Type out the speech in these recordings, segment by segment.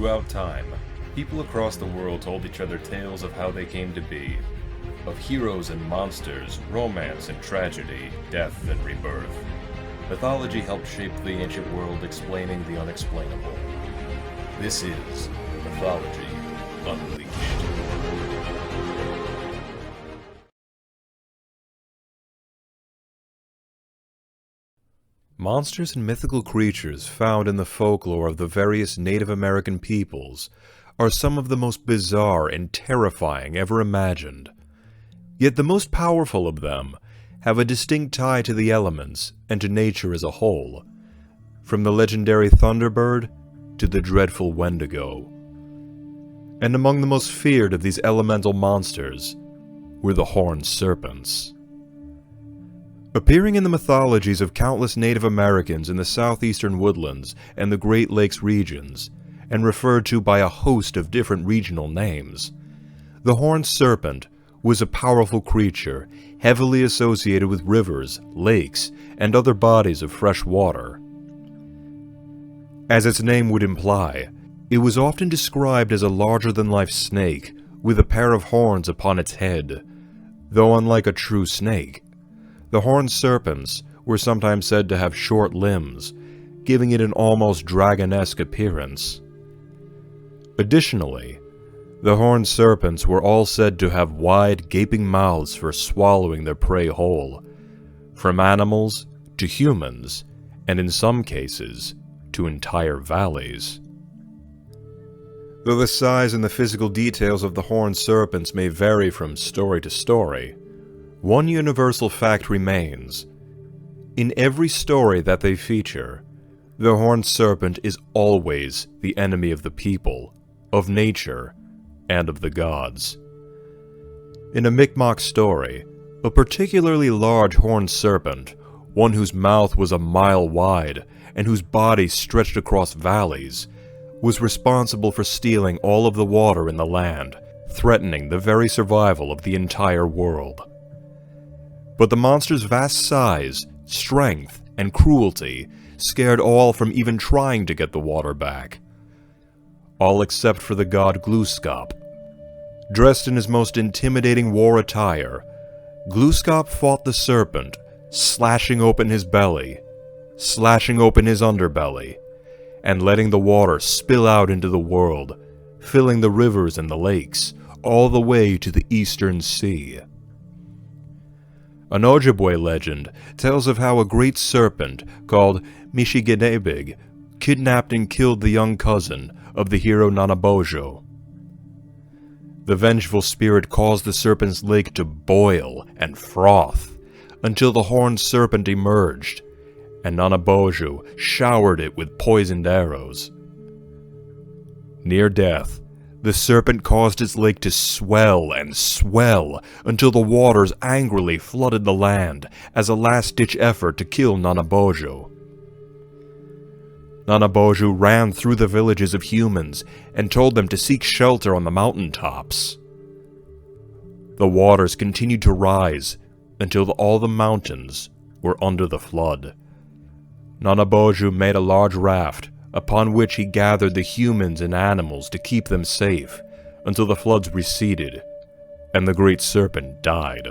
Throughout time, people across the world told each other tales of how they came to be, of heroes and monsters, romance and tragedy, death and rebirth. Mythology helped shape the ancient world, explaining the unexplainable. This is Mythology Unleashed. Monsters and mythical creatures found in the folklore of the various Native American peoples are some of the most bizarre and terrifying ever imagined. Yet the most powerful of them have a distinct tie to the elements and to nature as a whole, from the legendary Thunderbird to the dreadful Wendigo. And among the most feared of these elemental monsters were the horned serpents. Appearing in the mythologies of countless Native Americans in the southeastern woodlands and the Great Lakes regions, and referred to by a host of different regional names, the horned serpent was a powerful creature heavily associated with rivers, lakes, and other bodies of fresh water. As its name would imply, it was often described as a larger-than-life snake with a pair of horns upon its head, though unlike a true snake, the horned serpents were sometimes said to have short limbs, giving it an almost dragon-esque appearance. Additionally, the horned serpents were all said to have wide, gaping mouths for swallowing their prey whole, from animals to humans, and in some cases, to entire valleys. Though the size and the physical details of the horned serpents may vary from story to story, one universal fact remains. In every story that they feature, the horned serpent is always the enemy of the people, of nature, and of the gods. In a Mi'kmaq story, a particularly large horned serpent, one whose mouth was a mile wide and whose body stretched across valleys, was responsible for stealing all of the water in the land, threatening the very survival of the entire world. But the monster's vast size, strength, and cruelty scared all from even trying to get the water back. All except for the god Glooskap. Dressed in his most intimidating war attire, Glooskap fought the serpent, slashing open his belly, slashing open his underbelly, and letting the water spill out into the world, filling the rivers and the lakes, all the way to the eastern sea. An Ojibwe legend tells of how a great serpent called Mishigenebig kidnapped and killed the young cousin of the hero Nanabojo. The vengeful spirit caused the serpent's lake to boil and froth until the horned serpent emerged, and Nanabojo showered it with poisoned arrows. Near death, the serpent caused its lake to swell and swell until the waters angrily flooded the land as a last-ditch effort to kill Nanabojo. Nanabojo ran through the villages of humans and told them to seek shelter on the mountaintops. The waters continued to rise until all the mountains were under the flood. Nanabojo made a large raft upon which he gathered the humans and animals to keep them safe until the floods receded and the great serpent died.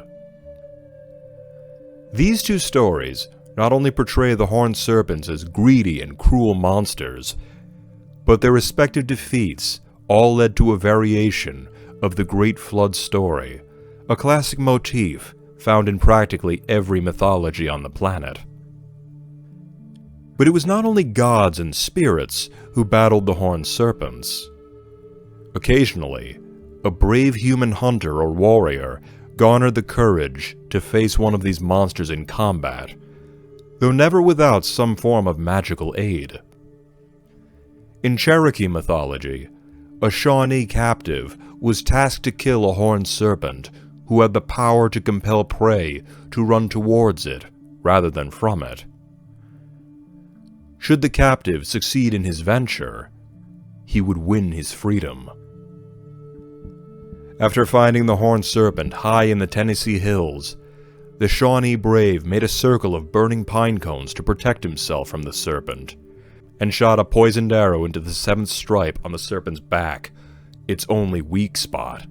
These two stories not only portray the horned serpents as greedy and cruel monsters, but their respective defeats all led to a variation of the Great Flood story, a classic motif found in practically every mythology on the planet. But it was not only gods and spirits who battled the horned serpents. Occasionally, a brave human hunter or warrior garnered the courage to face one of these monsters in combat, though never without some form of magical aid. In Cherokee mythology, a Shawnee captive was tasked to kill a horned serpent who had the power to compel prey to run towards it rather than from it. Should the captive succeed in his venture, he would win his freedom. After finding the horned serpent high in the Tennessee hills, the Shawnee brave made a circle of burning pine cones to protect himself from the serpent, and shot a poisoned arrow into the seventh stripe on the serpent's back, its only weak spot.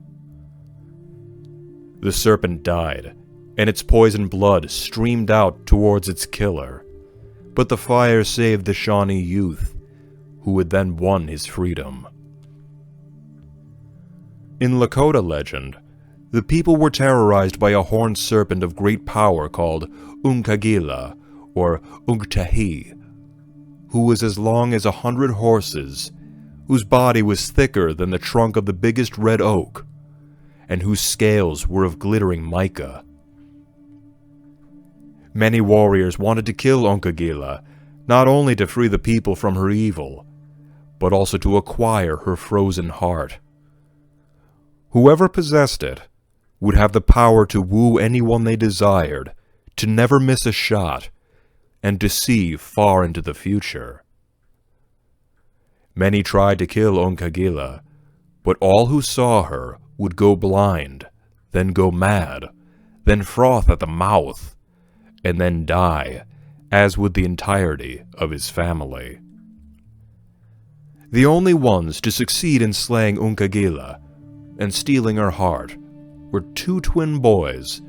The serpent died, and its poisoned blood streamed out towards its killer, but the fire saved the Shawnee youth, who had then won his freedom. In Lakota legend, the people were terrorized by a horned serpent of great power called Unkagila, or Unktahi, who was as long as 100 horses, whose body was thicker than the trunk of the biggest red oak, and whose scales were of glittering mica. Many warriors wanted to kill Unkagila, not only to free the people from her evil, but also to acquire her frozen heart. Whoever possessed it would have the power to woo anyone they desired, to never miss a shot, and to see far into the future. Many tried to kill Unkagila, but all who saw her would go blind, then go mad, then froth at the mouth, and then die, as would the entirety of his family. The only ones to succeed in slaying Unkagila and stealing her heart were two twin boys,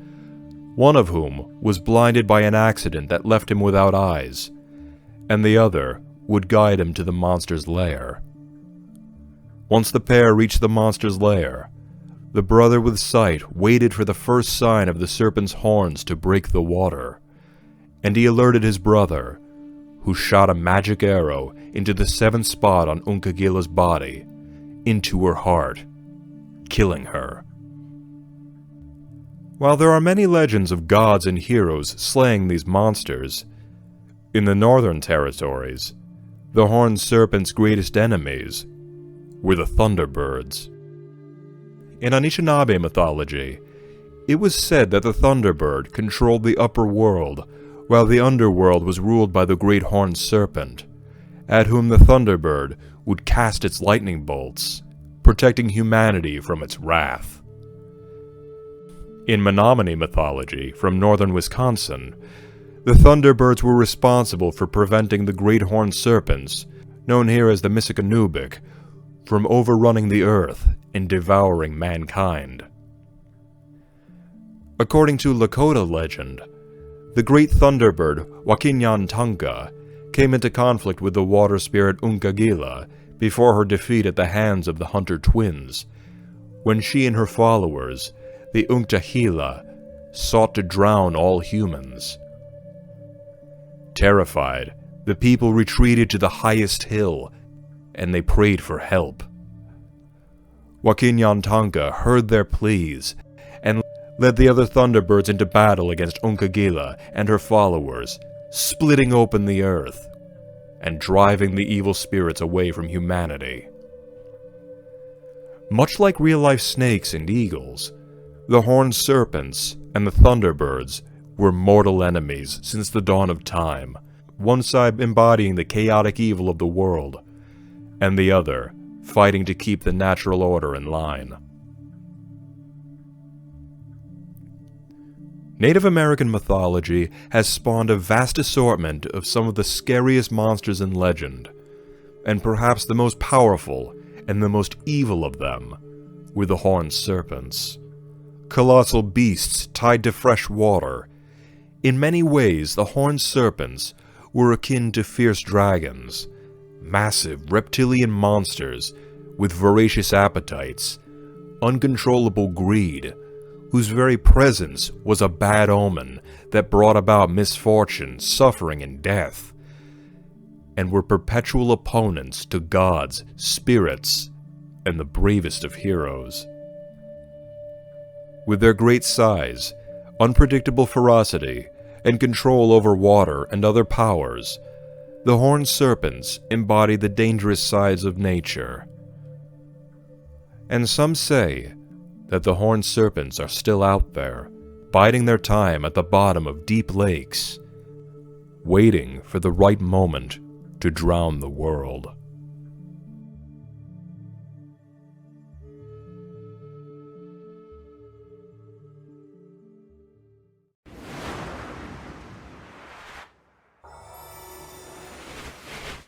one of whom was blinded by an accident that left him without eyes, and the other would guide him to the monster's lair. Once the pair reached the monster's lair, the brother with sight waited for the first sign of the serpent's horns to break the water, and he alerted his brother, who shot a magic arrow into the seventh spot on Unkagila's body, into her heart, killing her. While there are many legends of gods and heroes slaying these monsters, in the northern territories, the horned serpent's greatest enemies were the Thunderbirds. In Anishinaabe mythology, it was said that the Thunderbird controlled the upper world, while the underworld was ruled by the great horned serpent, at whom the Thunderbird would cast its lightning bolts, protecting humanity from its wrath. In Menominee mythology from northern Wisconsin, the Thunderbirds were responsible for preventing the great horned serpents, known here as the Mississauga, from overrunning the earth and devouring mankind. According to Lakota legend, the great Thunderbird Wakinyantanka came into conflict with the water spirit Unkagila before her defeat at the hands of the Hunter twins, when she and her followers, the Unktahila, sought to drown all humans. Terrified, the people retreated to the highest hill, and they prayed for help. Wakinyantanka heard their pleas, and led the other Thunderbirds into battle against Unkagila and her followers, splitting open the earth, and driving the evil spirits away from humanity. Much like real-life snakes and eagles, the horned serpents and the Thunderbirds were mortal enemies since the dawn of time, one side embodying the chaotic evil of the world, and the other fighting to keep the natural order in line. Native American mythology has spawned a vast assortment of some of the scariest monsters in legend, and perhaps the most powerful and the most evil of them were the horned serpents. Colossal beasts tied to fresh water. In many ways, the horned serpents were akin to fierce dragons, massive reptilian monsters with voracious appetites, uncontrollable greed, whose very presence was a bad omen that brought about misfortune, suffering, and death, and were perpetual opponents to gods, spirits, and the bravest of heroes. With their great size, unpredictable ferocity, and control over water and other powers, the horned serpents embody the dangerous sides of nature. And some say that the horned serpents are still out there, biding their time at the bottom of deep lakes, waiting for the right moment to drown the world.